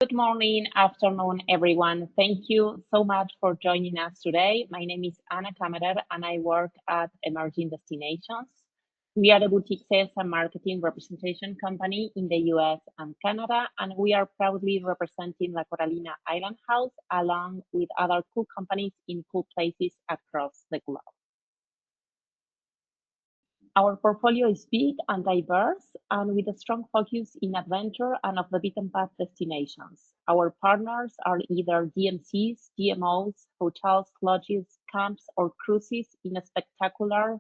Good morning, afternoon, everyone. Thank you so much for joining us today. My name is Anna Kammerer and I work at Emerging Destinations. We are a boutique sales and marketing representation company in the US and Canada, and we are proudly representing La Coralina Island House along with other cool companies in cool places across the globe. Our portfolio is big and diverse, and with a strong focus in adventure and off the beaten path destinations. Our partners are either DMCs, DMOs, hotels, lodges, camps, or cruises in spectacular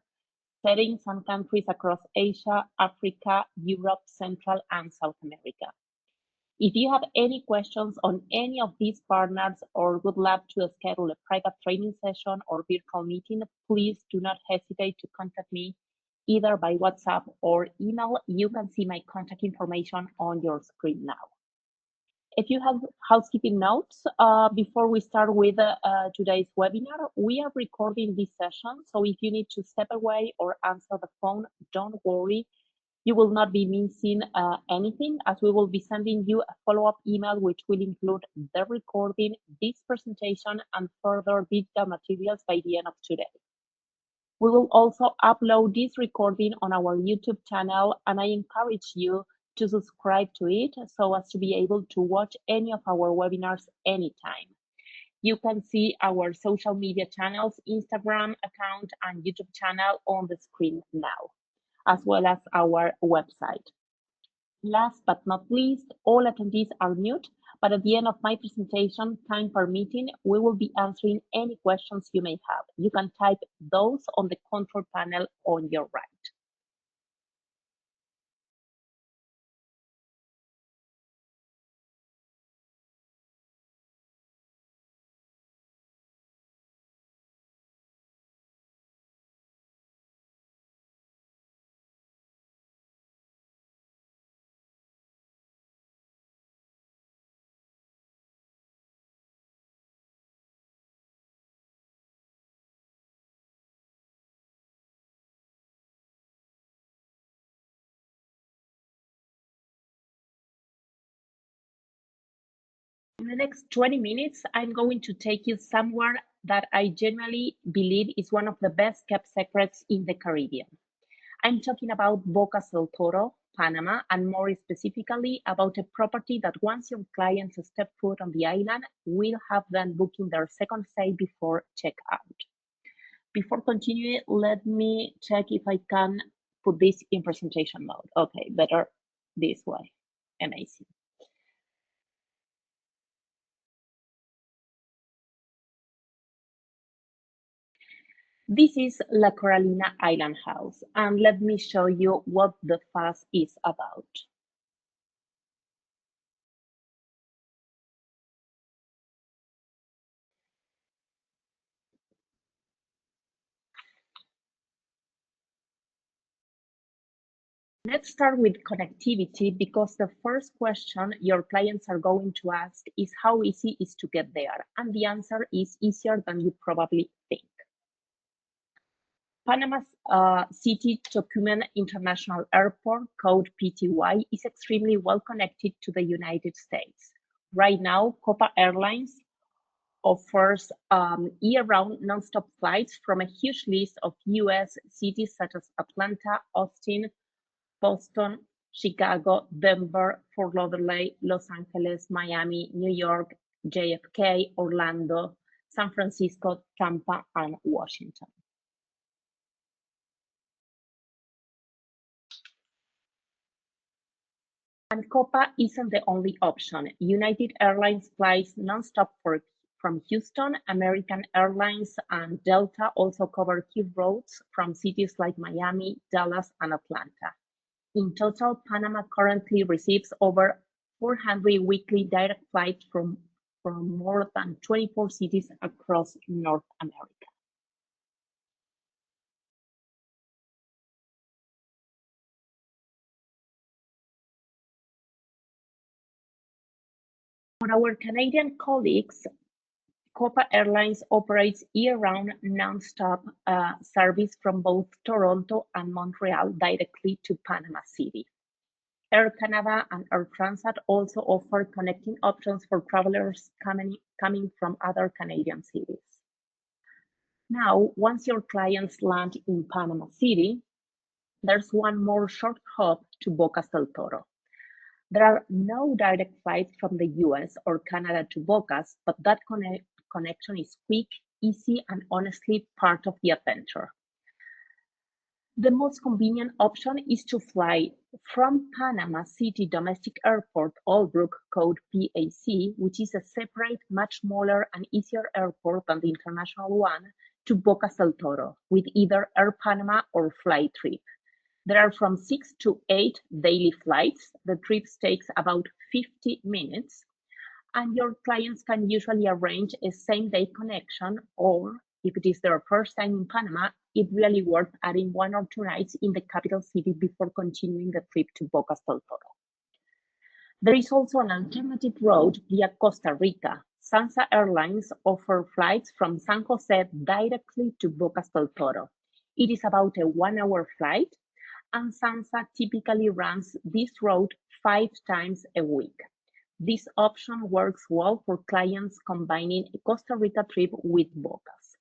settings and countries across Asia, Africa, Europe, Central, and South America. If you have any questions on any of these partners or would love to schedule a private training session or virtual meeting, please do not hesitate to contact me either by WhatsApp or email. You can see my contact information on your screen now. If you have housekeeping notes, before we start with today's webinar, we are recording this session. So if you need to step away or answer the phone, don't worry. You will not be missing anything, as we will be sending you a follow-up email which will include the recording, this presentation, and further digital materials by the end of today. We will also upload this recording on our YouTube channel, and I encourage you to subscribe to it so as to be able to watch any of our webinars anytime. You can see our social media channels, Instagram account and YouTube channel on the screen now, as well as our website. Last but not least, all attendees are mute, but at the end of my presentation, time permitting, we will be answering any questions you may have. You can type those on the control panel on your right. In the next 20 minutes, I'm going to take you somewhere that I genuinely believe is one of the best kept secrets in the Caribbean. I'm talking about Bocas del Toro, Panama, and more specifically about a property that once your clients step foot on the island, will have them booking their second stay before checkout. Before continuing, let me check if I can put this in presentation mode. Okay, better this way. Amazing. This is La Coralina Island House, and let me show you what the fuss is about. Let's start with connectivity, because the first question your clients are going to ask is how easy it is to get there, and the answer is easier than you probably think. Panama City Tocumen International Airport, code PTY, is extremely well connected to the United States. Right now, Copa Airlines offers year-round non-stop flights from a huge list of US cities such as Atlanta, Austin, Boston, Chicago, Denver, Fort Lauderdale, Los Angeles, Miami, New York, JFK, Orlando, San Francisco, Tampa, and Washington. And Copa isn't the only option. United Airlines flies nonstop from Houston. American Airlines and Delta also cover key routes from cities like Miami, Dallas, and Atlanta. In total, Panama currently receives over 400 weekly direct flights from more than 24 cities across North America. For our Canadian colleagues, Copa Airlines operates year-round non-stop service from both Toronto and Montreal directly to Panama City. Air Canada and Air Transat also offer connecting options for travelers coming from other Canadian cities. Now, once your clients land in Panama City, there's one more short hop to Bocas del Toro. There are no direct flights from the US or Canada to Bocas, but that connection is quick, easy, and honestly part of the adventure. The most convenient option is to fly from Panama City Domestic Airport, Albrook, code PAC, which is a separate, much smaller and easier airport than the international one, to Bocas del Toro with either Air Panama or Flytrip. There are from 6 to 8 daily flights. The trip takes about 50 minutes, and your clients can usually arrange a same-day connection, or if it is their first time in Panama, it really worth adding 1 or 2 nights in the capital city before continuing the trip to Bocas del Toro. There is also an alternative route via Costa Rica. Sansa Airlines offer flights from San Jose directly to Bocas del Toro. It is about a 1-hour flight, and Sansa typically runs this route 5 times a week. This option works well for clients combining a Costa Rica trip with Bocas.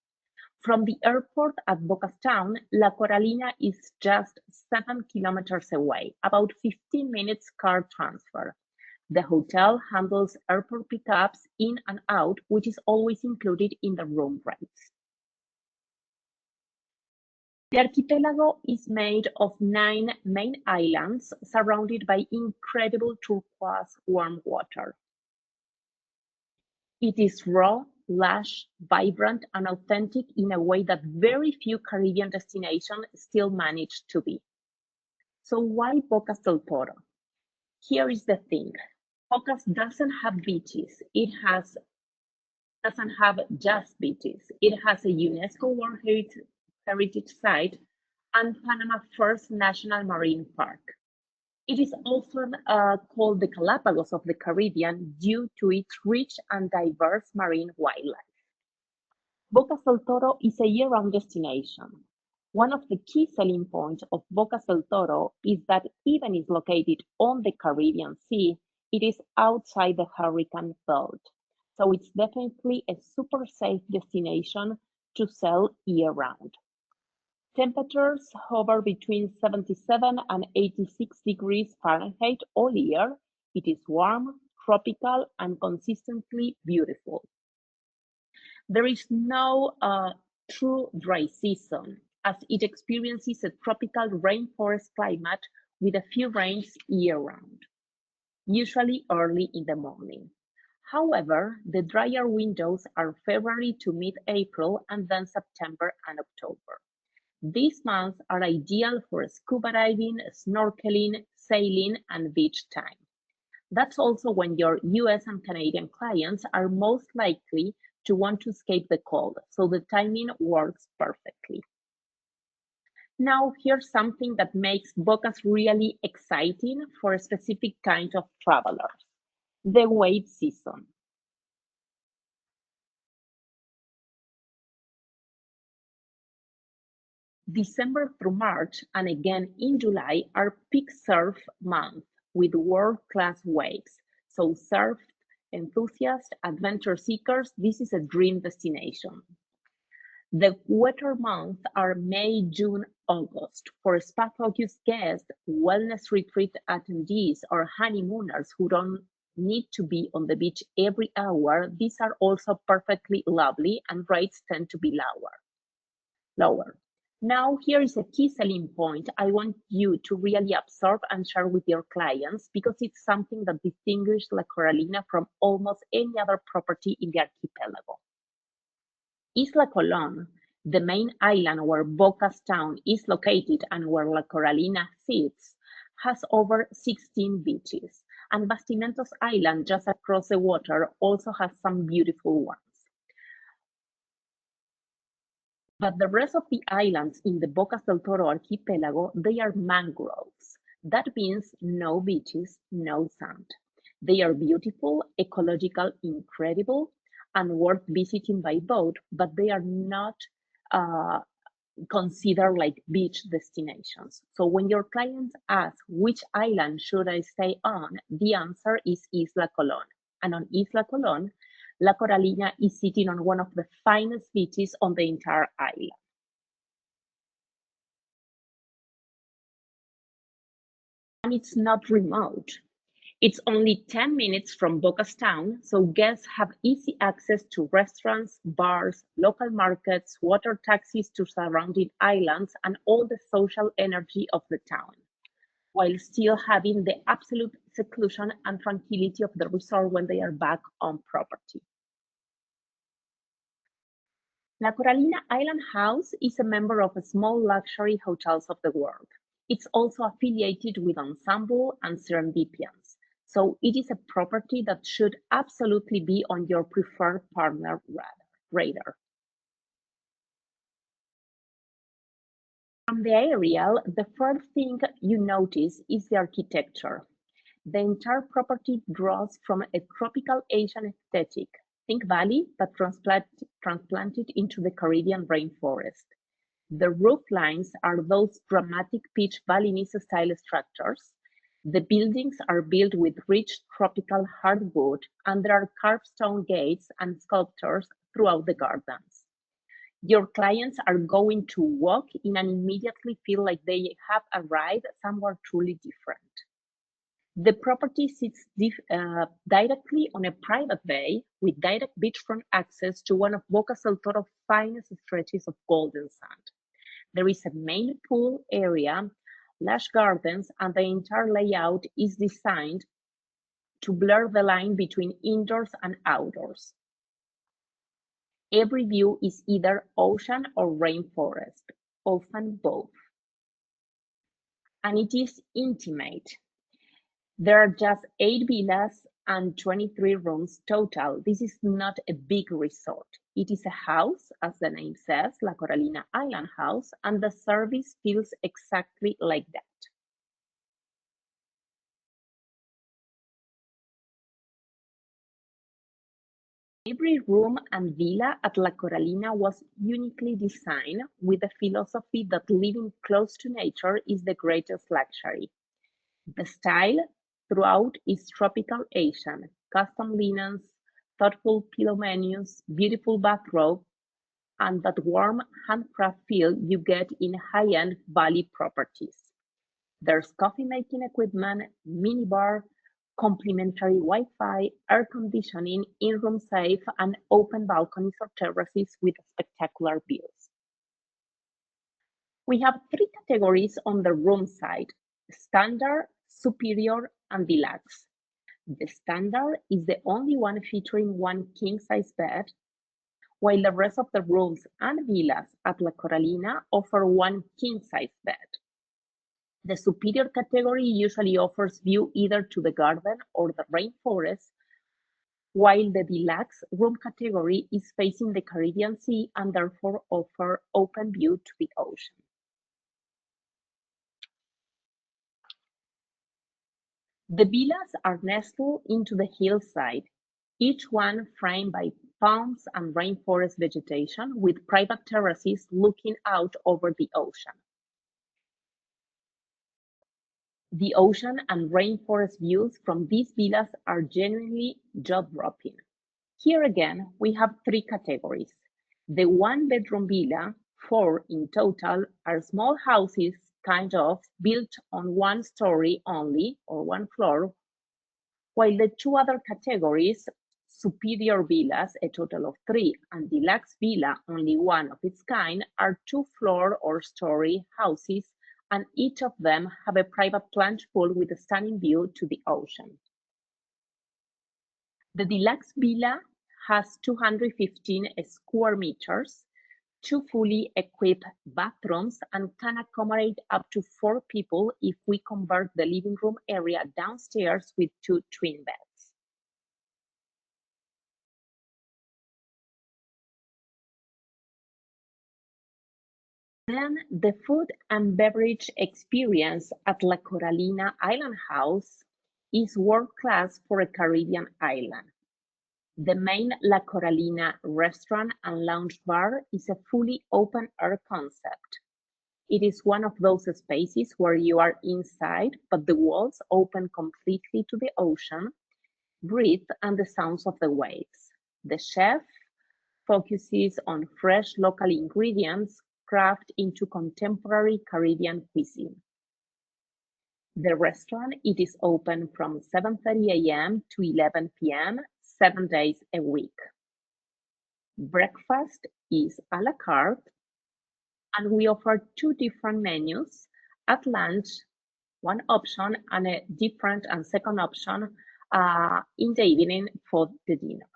From the airport at Bocas Town, La Coralina is just 7 kilometers away, about 15 minutes car transfer. The hotel handles airport pickups in and out, which is always included in the room rates. The archipelago is made of 9 main islands surrounded by incredible turquoise warm water. It is raw, lush, vibrant, and authentic in a way that very few Caribbean destinations still manage to be. So why Bocas del Toro? Here is the thing. Bocas doesn't have beaches. It doesn't have just beaches. It has a UNESCO World Heritage Site and Panama's first national marine park. It is often called the Galapagos of the Caribbean due to its rich and diverse marine wildlife. Bocas del Toro is a year-round destination. One of the key selling points of Bocas del Toro is that even if located on the Caribbean Sea, it is outside the hurricane belt. So it's definitely a super safe destination to sell year-round. Temperatures hover between 77 and 86 degrees Fahrenheit all year. It is warm, tropical, and consistently beautiful. There is no true dry season, as it experiences a tropical rainforest climate with a few rains year-round, usually early in the morning. However, the drier windows are February to mid-April and then September and October. These months are ideal for scuba diving, snorkeling, sailing, and beach time. That's also when your US and Canadian clients are most likely to want to escape the cold, so the timing works perfectly. Now, here's something that makes Bocas really exciting for a specific kind of travelers: the wave season. December through March, and again in July, are peak surf months with world-class waves. So surf enthusiasts, adventure seekers, this is a dream destination. The wetter months are May, June, August. For spa-focused guests, wellness retreat attendees, or honeymooners who don't need to be on the beach every hour, these are also perfectly lovely, and rates tend to be lower. Now, here is a key selling point I want you to really absorb and share with your clients, because it's something that distinguishes La Coralina from almost any other property in the archipelago. Isla Colón, the main island where Bocas Town is located and where La Coralina sits, has over 16 beaches, and Bastimentos Island, just across the water, also has some beautiful ones. But the rest of the islands in the Bocas del Toro archipelago, they are mangroves. That means no beaches, no sand. They are beautiful, ecological, incredible, and worth visiting by boat, but they are not consider like beach destinations. So when your clients ask which island should I stay on, the answer is Isla Colón. And on Isla Colón, La Coralina is sitting on one of the finest beaches on the entire island. And it's not remote. It's only 10 minutes from Bocas town, so guests have easy access to restaurants, bars, local markets, water taxis to surrounding islands, and all the social energy of the town, while still having the absolute seclusion and tranquility of the resort when they are back on property. La Coralina Island House is a member of a small luxury hotels of the world. It's also affiliated with Ensemble and Serendipians, so it is a property that should absolutely be on your preferred partner radar. From the aerial, the first thing you notice is the architecture. The entire property draws from a tropical Asian aesthetic. Think Bali, but transplanted into the Caribbean rainforest. The roof lines are those dramatic peach Balinese-style structures. The buildings are built with rich tropical hardwood, and there are carved stone gates and sculptures throughout the gardens. Your clients are going to walk in and immediately feel like they have arrived somewhere truly different. The property sits directly on a private bay with direct beachfront access to one of Bocas del Toro's finest stretches of golden sand. There is a main pool area, lush gardens, and the entire layout is designed to blur the line between indoors and outdoors. Every view is either ocean or rainforest, often both. And it is intimate. There are just 8 villas and 23 rooms total. This is not a big resort. It is a house, as the name says, La Coralina Island House, and the service feels exactly like that. Every room and villa at La Coralina was uniquely designed with the philosophy that living close to nature is the greatest luxury. The style throughout is tropical Asian, custom linens, thoughtful pillow menus, beautiful bathrobe, and that warm handcraft feel you get in high-end Bali properties. There's coffee making equipment, minibar, complimentary Wi-Fi, air conditioning, in-room safe, and open balconies or terraces with spectacular views. We have 3 categories on the room side: standard, superior, and deluxe. The standard is the only one featuring one king-size bed, while the rest of the rooms and villas at La Coralina offer one king-size bed. The superior category usually offers view either to the garden or the rainforest, while the deluxe room category is facing the Caribbean Sea and therefore offer open view to the ocean. The villas are nestled into the hillside, each one framed by palms and rainforest vegetation with private terraces looking out over the ocean. The ocean and rainforest views from these villas are genuinely jaw-dropping. Here again, we have 3 categories. The one-bedroom villa, 4 in total, are small houses, kind of, built on one story only, or one floor, while the 2 other categories, superior villas, a total of 3, and deluxe villa, only one of its kind, are 2-floor or story houses, and each of them have a private plunge pool with a stunning view to the ocean. The deluxe villa has 215 square meters, 2 fully equipped bathrooms, and can accommodate up to 4 people if we convert the living room area downstairs with 2 twin beds. Then the food and beverage experience at La Coralina Island House is world-class for a Caribbean island. The main La Coralina restaurant and lounge bar is a fully open-air concept. It is one of those spaces where you are inside, but the walls open completely to the ocean, breathe, and the sounds of the waves. The chef focuses on fresh local ingredients crafted into contemporary Caribbean cuisine. The restaurant it is open from 7:30 a.m. to 11 p.m. 7 days a week. Breakfast is a la carte, and we offer two different menus. At lunch, one option and a different and second option in the evening for the dinner.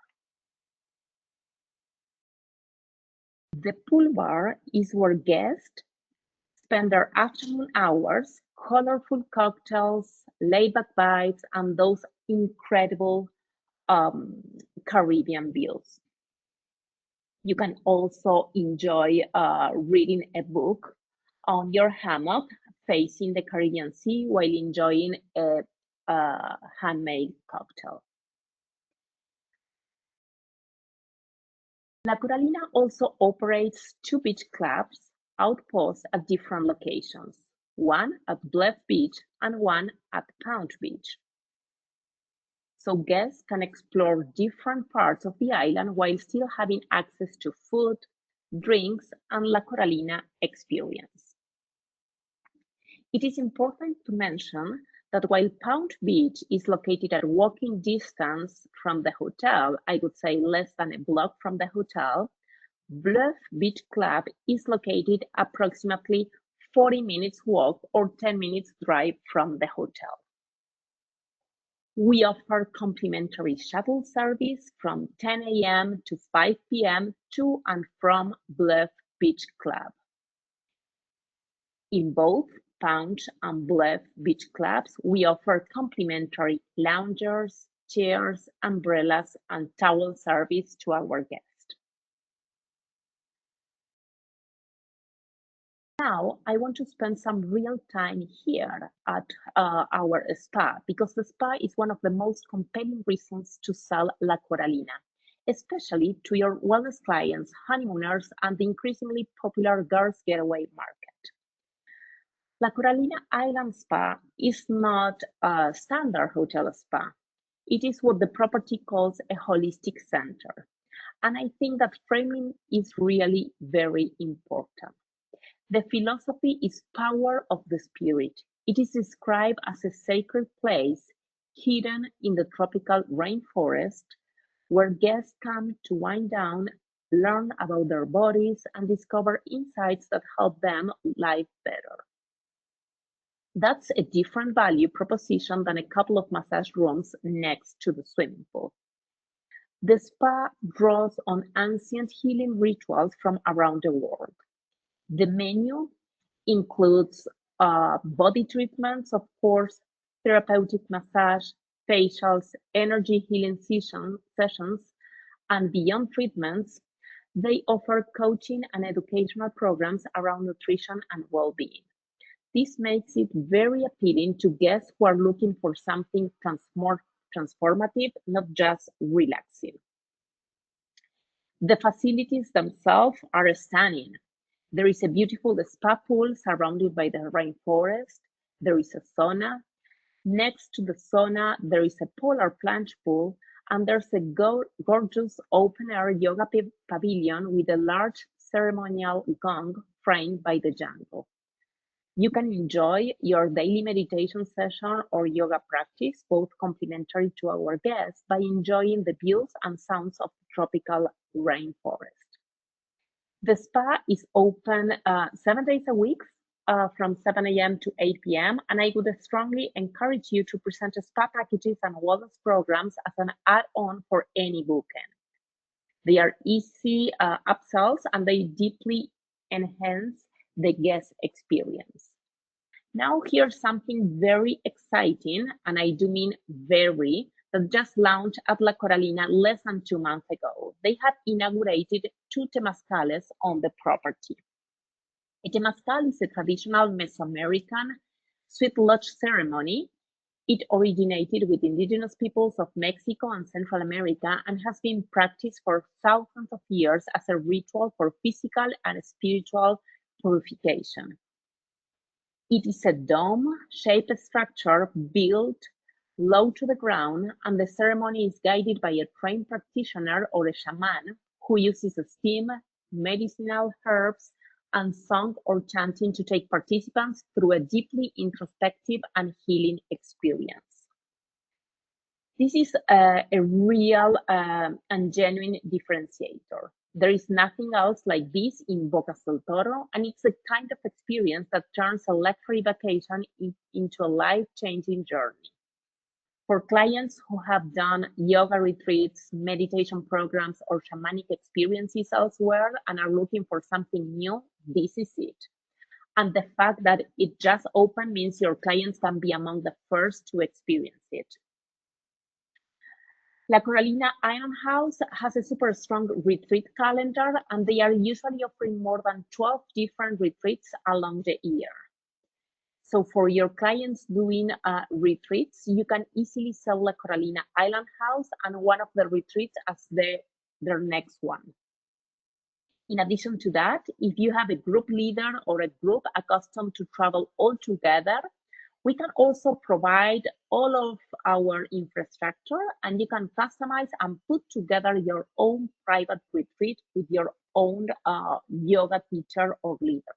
The pool bar is where guests spend their afternoon hours, colorful cocktails, laid-back vibes, and those incredible Caribbean views. You can also enjoy reading a book on your hammock facing the Caribbean Sea while enjoying a handmade cocktail. La Coralina also operates two beach clubs outposts at different locations, one at Bluff Beach and one at Paunch Beach. So guests can explore different parts of the island while still having access to food, drinks, and La Coralina experience. It is important to mention that while Paunch Beach is located at walking distance from the hotel, I would say less than a block from the hotel, Bluff Beach Club is located approximately 40 minutes walk or 10 minutes drive from the hotel. We offer complimentary shuttle service from 10 a.m. to 5 p.m. to and from Bluff Beach Club. In both Paunch and Bluff Beach Clubs, we offer complimentary loungers, chairs, umbrellas, and towel service to our guests. Now, I want to spend some real time here at our spa because the spa is one of the most compelling reasons to sell La Coralina, especially to your wellness clients, honeymooners, and the increasingly popular girls' getaway market. La Coralina Island Spa is not a standard hotel spa. It is what the property calls a holistic center. And I think that framing is really very important. The philosophy is power of the spirit. It is described as a sacred place hidden in the tropical rainforest where guests come to wind down, learn about their bodies, and discover insights that help them live better. That's a different value proposition than a couple of massage rooms next to the swimming pool. The spa draws on ancient healing rituals from around the world. The menu includes body treatments, of course, therapeutic massage, facials, energy healing sessions, and beyond treatments, they offer coaching and educational programs around nutrition and well-being. This makes it very appealing to guests who are looking for something transformative, not just relaxing. The facilities themselves are stunning. There is a beautiful spa pool surrounded by the rainforest. There is a sauna. Next to the sauna, there is a polar plunge pool, and there's a gorgeous open-air yoga pavilion with a large ceremonial gong framed by the jungle. You can enjoy your daily meditation session or yoga practice, both complimentary to our guests, by enjoying the views and sounds of the tropical rainforest. The spa is open 7 days a week from 7 a.m. to 8 p.m. And I would strongly encourage you to present spa packages and wellness programs as an add-on for any booking. They are easy upsells and they deeply enhance the guest experience. Now here's something very exciting, and I do mean very, that just launched at La Coralina less than 2 months ago. They had inaugurated 2 temazcales on the property. A temazcal is a traditional Mesoamerican sweet lodge ceremony It originated with indigenous peoples of Mexico and Central America and has been practiced for thousands of years as a ritual for physical and spiritual purification. It is a dome-shaped structure built low to the ground, and the ceremony is guided by a trained practitioner or a shaman who uses steam, medicinal herbs, and song or chanting to take participants through a deeply introspective and healing experience. This is a real and genuine differentiator. There is nothing else like this in Bocas del Toro, and it's a kind of experience that turns a luxury vacation into a life-changing journey. For clients who have done yoga retreats, meditation programs, or shamanic experiences elsewhere and are looking for something new, this is it. And the fact that it just opened means your clients can be among the first to experience it. La Coralina Island House has a super strong retreat calendar, and they are usually offering more than 12 different retreats along the year. So for your clients doing retreats, you can easily sell La Coralina Island House and one of the retreats as their next one. In addition to that, if you have a group leader or a group accustomed to travel all together, we can also provide all of our infrastructure, and you can customize and put together your own private retreat with your own yoga teacher or leader.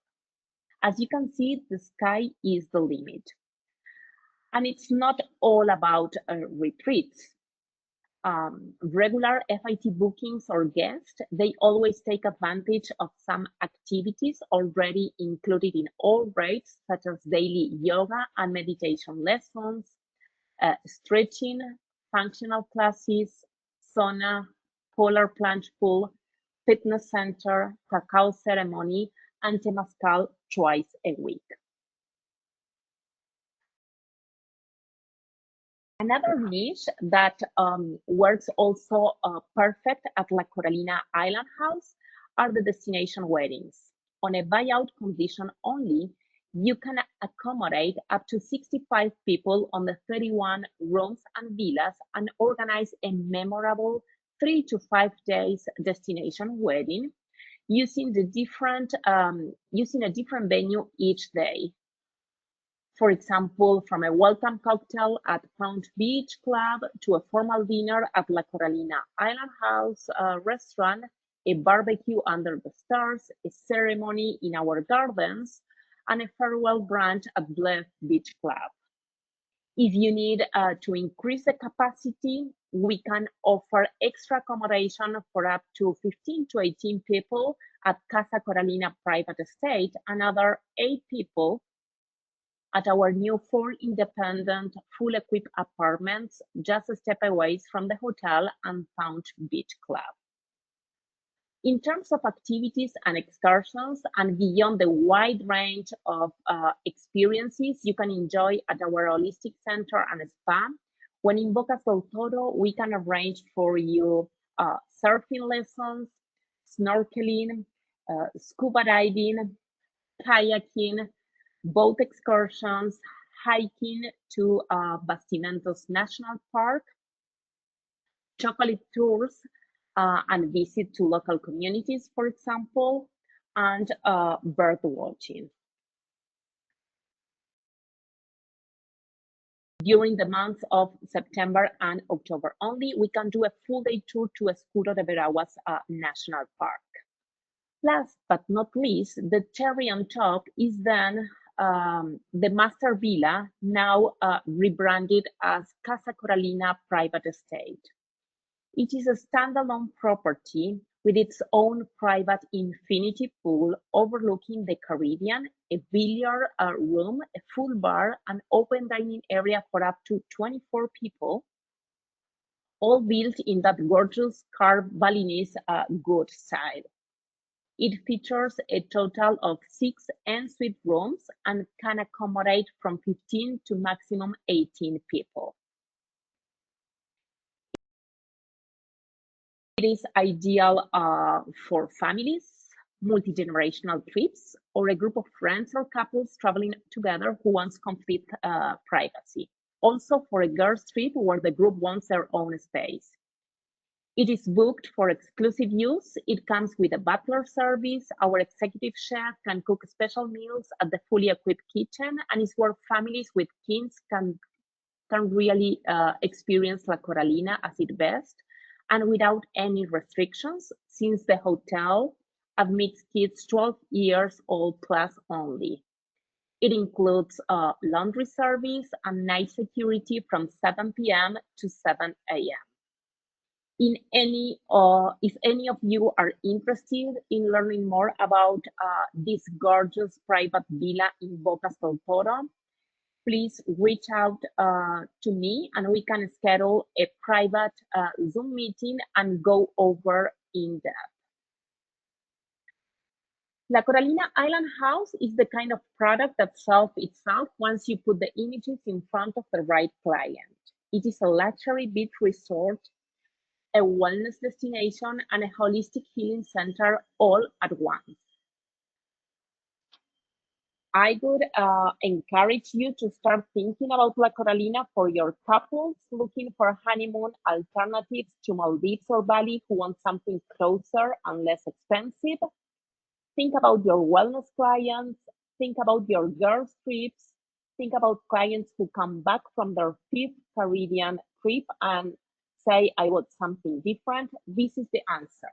As you can see, the sky is the limit. And it's not all about retreats. Regular FIT bookings or guests, they always take advantage of some activities already included in all rates, such as daily yoga and meditation lessons, stretching, functional classes, sauna, polar plunge pool, fitness center, cacao ceremony, and temazcal twice a week. Another niche that works also perfect at La Coralina Island House are the destination weddings. On a buyout condition only, you can accommodate up to 65 people on the 31 rooms and villas and organize a memorable 3 to 5 days destination wedding using a different venue each day. For example, from a welcome cocktail at Paunch Beach Club to a formal dinner at La Coralina Island House restaurant, a barbecue under the stars, a ceremony in our gardens, and a farewell brunch at Bluff Beach Club. If you need to increase the capacity, we can offer extra accommodation for up to 15 to 18 people at Casa Coralina Private Estate, another 8 people at our new 4 independent, full-equipped apartments just a step away from the hotel and Paunch Beach Club. In terms of activities and excursions, and beyond the wide range of experiences you can enjoy at our holistic center and spa, when in Bocas del Toro, we can arrange for you surfing lessons, snorkeling, scuba diving, kayaking, boat excursions, hiking to Bastimentos National Park, chocolate tours, and visit to local communities, for example, and bird watching. During the months of September and October only, we can do a full-day tour to Escudo de Veraguas National Park. Last but not least, the cherry on top is then the Master Villa, now rebranded as Casa Coralina Private Estate. It is a standalone property with its own private infinity pool overlooking the Caribbean, a billiard room, a full bar, an open dining area for up to 24 people, all built in that gorgeous carved Balinese good style. It features a total of 6 en-suite rooms and can accommodate from 15 to maximum 18 people. It is ideal for families, multi-generational trips, or a group of friends or couples traveling together who wants complete privacy. also for a girls' trip where the group wants their own space. It is booked for exclusive use. It comes with a butler service. Our executive chef can cook special meals at the fully equipped kitchen, and it's where families with kids can really experience La Coralina as its best, and without any restrictions, since the hotel admits kids 12 years old plus only. It includes laundry service and night security from 7 p.m. to 7 a.m. If any of you are interested in learning more about this gorgeous private villa in Bocas del Toro, please reach out to me and we can schedule a private Zoom meeting and go over in depth. La Coralina Island House is the kind of product that sells itself once you put the images in front of the right client. It is a luxury beach resort, a wellness destination, and a holistic healing center all at once. I would encourage you to start thinking about La Coralina for your couples looking for honeymoon alternatives to Maldives or Bali who want something closer and less expensive. Think about your wellness clients. Think about your girls' trips. Think about clients who come back from their 5th Caribbean trip and say, I want something different. This is the answer.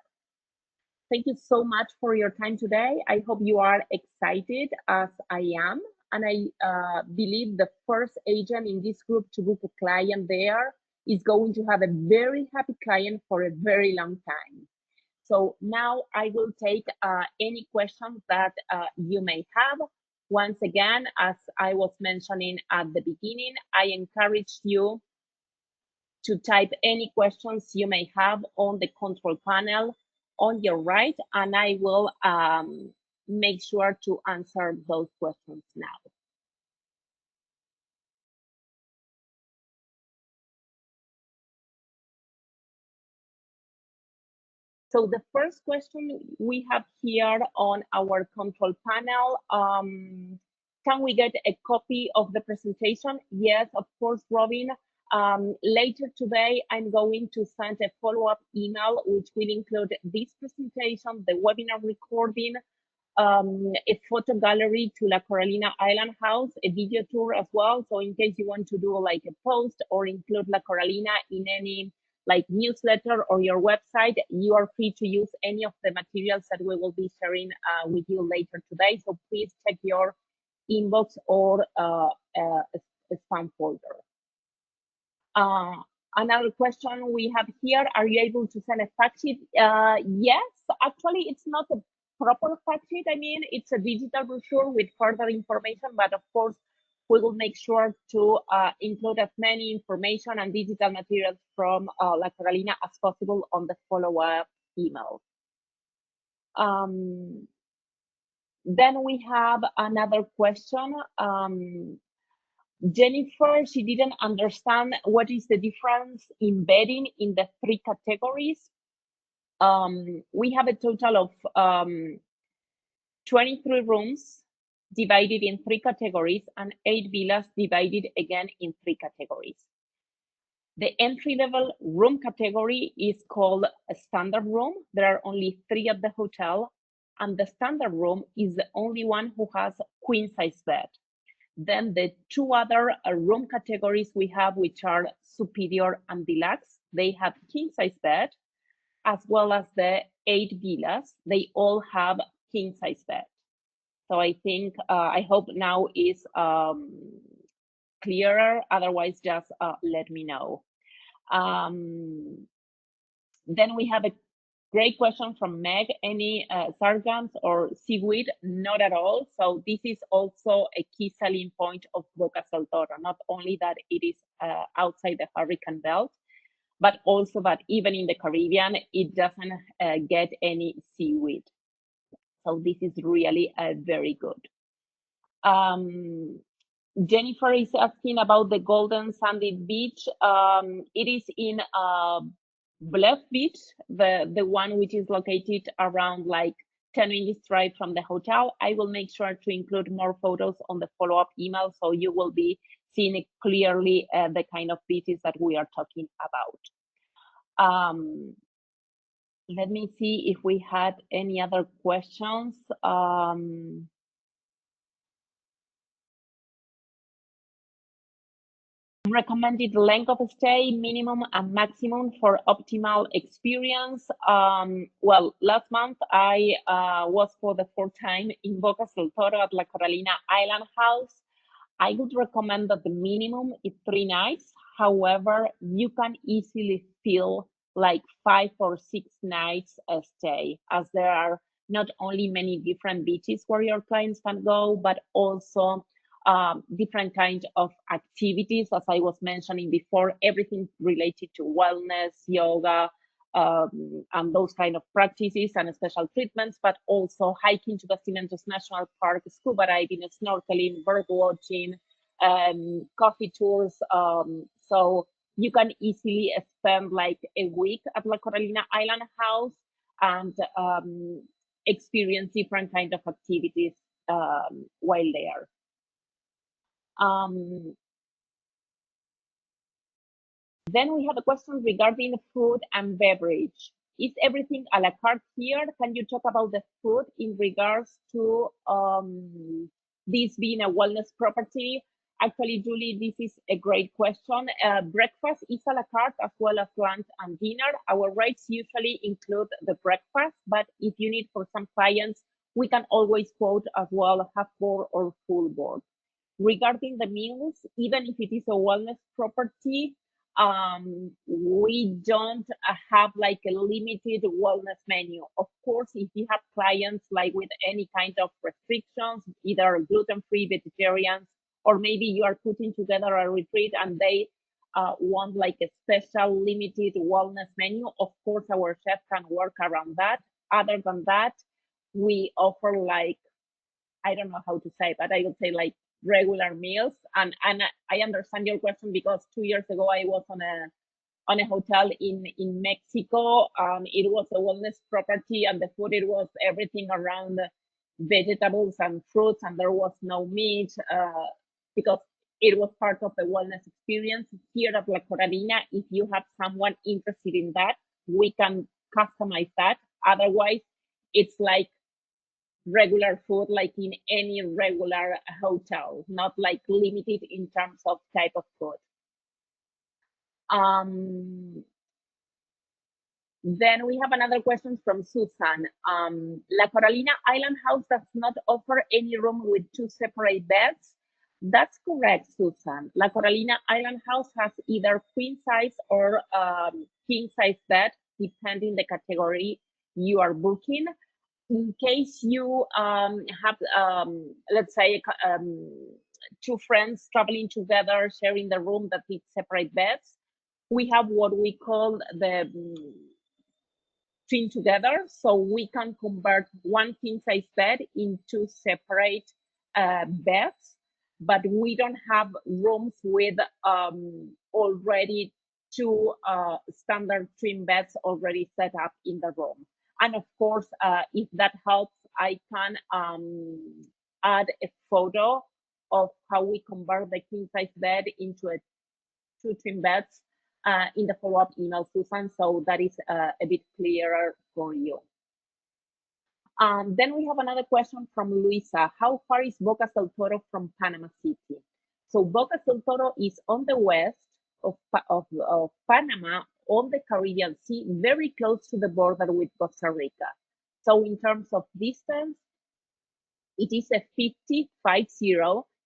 Thank you so much for your time today. I hope you are excited as I am. And I believe the first agent in this group to book a client there is going to have a very happy client for a very long time. So now I will take any questions that you may have. Once again, as I was mentioning at the beginning, I encourage you to type any questions you may have on the control panel on your right, and I will make sure to answer those questions now. So the first question we have here on our control panel, can we get a copy of the presentation? Yes, of course, Robin. Later today, I'm going to send a follow-up email, which will include this presentation, the webinar recording, a photo gallery to La Coralina Island House, a video tour as well. So in case you want to do like a post or include La Coralina in any like newsletter or your website, you are free to use any of the materials that we will be sharing with you later today. So please check your inbox or a spam folder. Another question we have here, are you able to send a fact sheet? Yes, actually it's not a proper fact sheet. I mean, it's a digital brochure with further information, but of course, we will make sure to include as many information and digital materials from La Coralina as possible on the follow-up email. Then we have another question. Jennifer, she didn't understand what is the difference in bedding in the 3 categories. We have a total of 23 rooms divided in 3 categories and 8 villas divided again in 3 categories. The entry-level room category is called a standard room. There are only 3 at the hotel, and the standard room is the only one who has queen-size bed. Then the 2 other room categories we have, which are superior and deluxe, they have king-size bed, as well as the 8 villas. They all have king-size bed. So I think, I hope now is clearer. Otherwise, just let me know. Then we have a great question from Meg. Any sargans or seaweed? Not at all. So this is also a key selling point of Bocas del Toro. Not only that it is outside the hurricane belt, but also that even in the Caribbean, it doesn't get any seaweed. So this is really very good. Jennifer is asking about the Golden Sandy Beach. It is in Bluff Beach, the one which is located around like 10 minutes drive from the hotel. I will make sure to include more photos on the follow-up email, so you will be seeing clearly the kind of beaches that we are talking about. Let me see if we had any other questions. Recommended length of stay, minimum and maximum for optimal experience. Well, last month I was for the fourth time in Bocas del Toro at La Coralina Island House. I would recommend that the minimum is 3 nights. However, you can easily feel like 5 or 6 nights a stay, as there are not only many different beaches where your clients can go, but also different kinds of activities, as I was mentioning before, everything related to wellness, yoga, and those kind of practices and special treatments, but also hiking to Bastimentos National Park, scuba diving, snorkeling, bird watching, coffee tours. So you can easily spend like a week at La Coralina Island House and experience different kind of activities while there. Then we have a question regarding food and beverage. Is everything a la carte here? Can you talk about the food in regards to this being a wellness property? Actually, Julie, this is a great question. Breakfast is a la carte as well as lunch and dinner. Our rates usually include the breakfast, but if you need for some clients, we can always quote as well half board or full board. Regarding the meals, even if it is a wellness property, we don't have like a limited wellness menu. Of course, if you have clients like with any kind of restrictions, either gluten-free, vegetarians, or maybe you are putting together a retreat and they want like a special limited wellness menu, of course, our chef can work around that. Other than that, we offer like, I don't know how to say, but I would say like regular meals. And I understand your question because 2 years ago I was on a hotel in Mexico. It was a wellness property, and the food, it was everything around vegetables and fruits, and there was no meat because it was part of the wellness experience. Here at La Coralina, if you have someone interested in that, we can customize that. Otherwise, it's like regular food like in any regular hotel, not like limited in terms of type of food. Then we have another question from Susan. La Coralina Island House does not offer any room with 2 separate beds. That's correct, Susan. La Coralina Island House has either queen size or king size bed, depending the category you are booking. In case you have, let's say, 2 friends traveling together, sharing the room that needs separate beds, we have what we call the twin together. So we can convert 1 king size bed into separate beds, but we don't have rooms with already 2 standard twin beds already set up in the room. And of course, if that helps, I can add a photo of how we convert the king size bed into 2 twin beds in the follow-up email, Susan, so that is a bit clearer for you. Then we have another question from Luisa. How far is Bocas del Toro from Panama City? So Bocas del Toro is on the west of Panama, on the Caribbean Sea, very close to the border with Costa Rica. So in terms of distance, it is a 50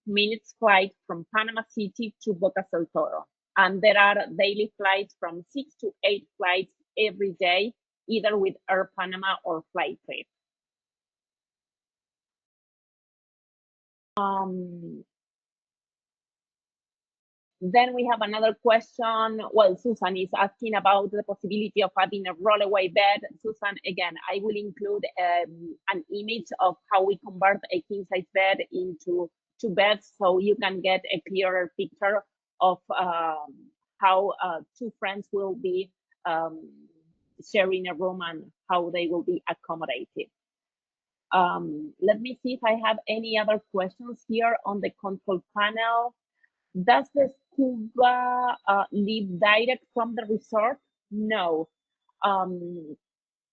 minutes flight from Panama City to Bocas del Toro. And there are daily flights from 6 to 8 flights every day, either with Air Panama or Flytrip. Then we have another question. Well, Susan is asking about the possibility of adding a rollaway bed. Susan, again, I will include an image of how we convert a king size bed into 2 beds, so you can get a clearer picture of how 2 friends will be sharing a room and how they will be accommodated. Let me see if I have any other questions here on the control panel. Does the scuba leave direct from the resort? No. Um,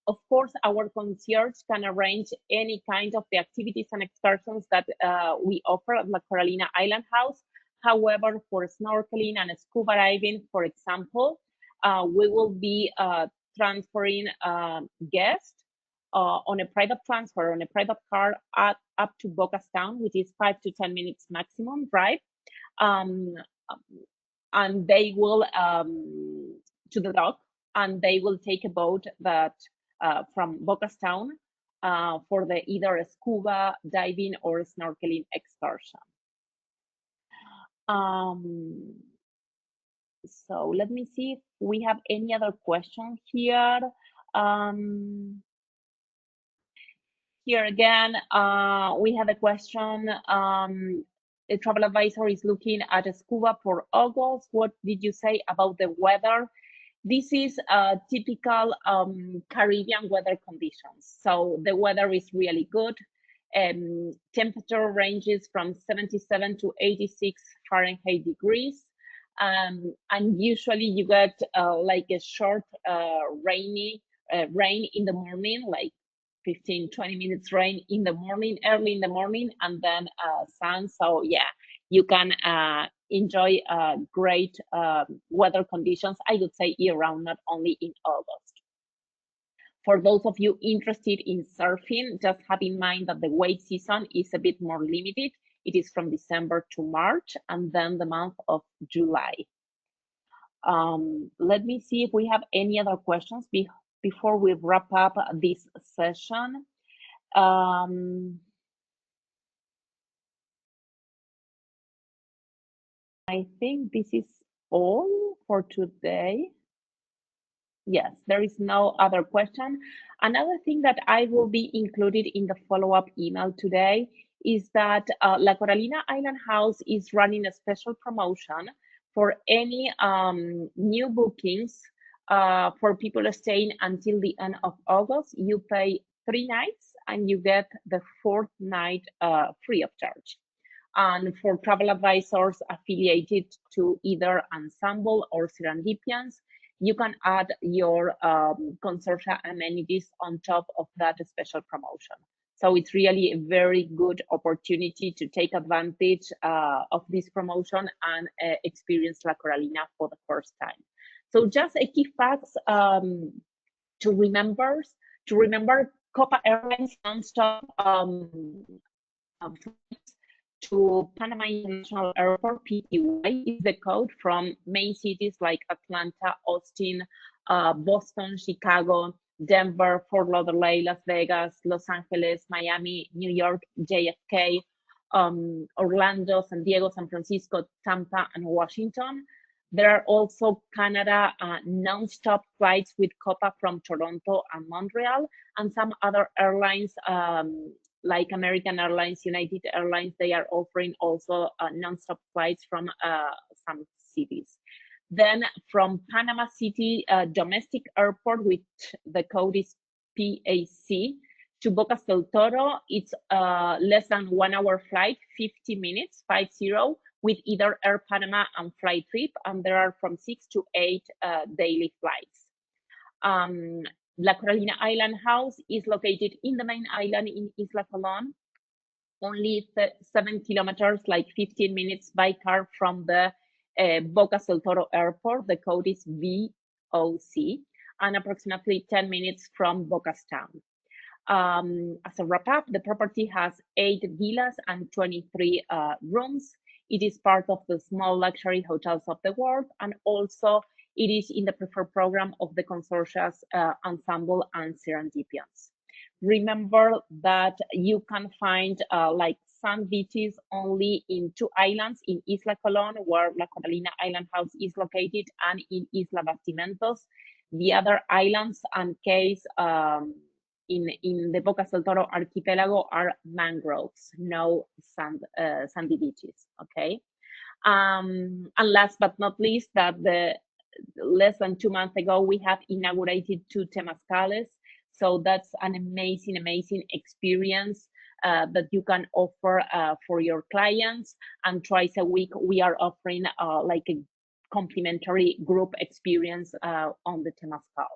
of course, our concierge can arrange any kind of the activities and excursions that we offer at La Coralina Island House. However, for snorkeling and scuba diving, for example, we will be transferring guests on a private transfer, on a private car up to Bocas Town, which is 5 to 10 minutes maximum drive. Um, and they will to the dock, and they will take a boat that from Bocas Town for the either a scuba diving or snorkeling excursion. So let me see if we have any other question here. Here again, we have a question. A travel advisor is looking at a scuba for August. What did you say about the weather? This is typical Caribbean weather conditions. So the weather is really good. Temperature ranges from 77 to 86 Fahrenheit degrees. And usually you get like a short rain in the morning, like 15-20 minutes rain in the morning, early in the morning, and then sun. So yeah, you can enjoy great weather conditions, I would say year round, not only in August. For those of you interested in surfing, just have in mind that the wave season is a bit more limited. It is from December to March, and then the month of July. Let me see if we have any other questions before we wrap up this session. I think this is all for today. Yes, there is no other question. Another thing that I will be included in the follow-up email today is that La Coralina Island House is running a special promotion for any new bookings for people staying until the end of August. You pay 3 nights and you get the 4th night free of charge. And for travel advisors affiliated to either Ensemble or Serendipians, you can add your consortia amenities on top of that special promotion. So it's really a very good opportunity to take advantage of this promotion and experience La Coralina for the first time. So just a key facts to remember, Copa Airlines nonstop to Panama International Airport, PTY, is the code from main cities like Atlanta, Austin, Boston, Chicago, Denver, Fort Lauderdale, Las Vegas, Los Angeles, Miami, New York, JFK, Orlando, San Diego, San Francisco, Tampa, and Washington. There are also Canada non-stop flights with Copa from Toronto and Montreal, and some other airlines like American Airlines, United Airlines, they are offering also non-stop flights from some cities. Then from Panama City domestic airport, which the code is PAC, to Bocas del Toro, it's less than 1 hour flight, 50 minutes, 50, with either Air Panama and Flytrip, and there are from 6 to 8 daily flights. La Coralina Island House is located in the main island in Isla Colón, only 7 kilometers, like 15 minutes by car from the Bocas del Toro airport. The code is VOC, and approximately 10 minutes from Bocas Town. As a wrap up, the property has 8 villas and 23 rooms. It is part of the small luxury hotels of the world, and also it is in the preferred program of the consortia's Ensemble and Serendipians. Remember that you can find like sand beaches only in 2 islands, in Isla Colón, where La Coralina Island House is located, and in Isla Bastimentos. The other islands and cays in the Bocas del Toro archipelago are mangroves, no sandy beaches, okay? And last but not least, that less than 2 months ago, we have inaugurated 2 temazcales. So that's an amazing, amazing experience. that you can offer for your clients. And twice a week, we are offering like a complimentary group experience on the Temazcal.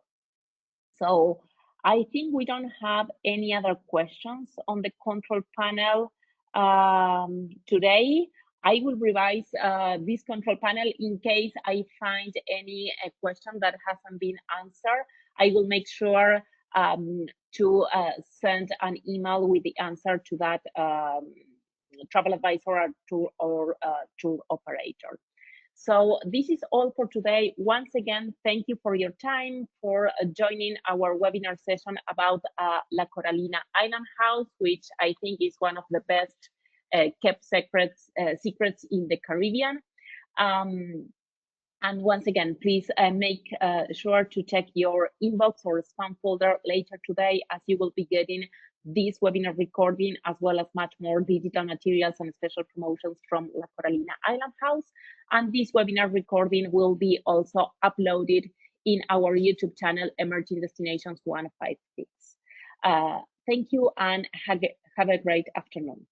So I think we don't have any other questions on the control panel today. I will revise this control panel in case I find any question that hasn't been answered. I will make sure to send an email with the answer to that travel advisor or tour operator. So this is all for today. Once again, thank you for your time, for joining our webinar session about La Coralina Island House, which I think is one of the best kept secrets in the Caribbean. And once again, please make sure to check your inbox or spam folder later today, as you will be getting this webinar recording, as well as much more digital materials and special promotions from La Coralina Island House. And this webinar recording will be also uploaded in our YouTube channel, Emerging Destinations 156. Thank you and have a great afternoon.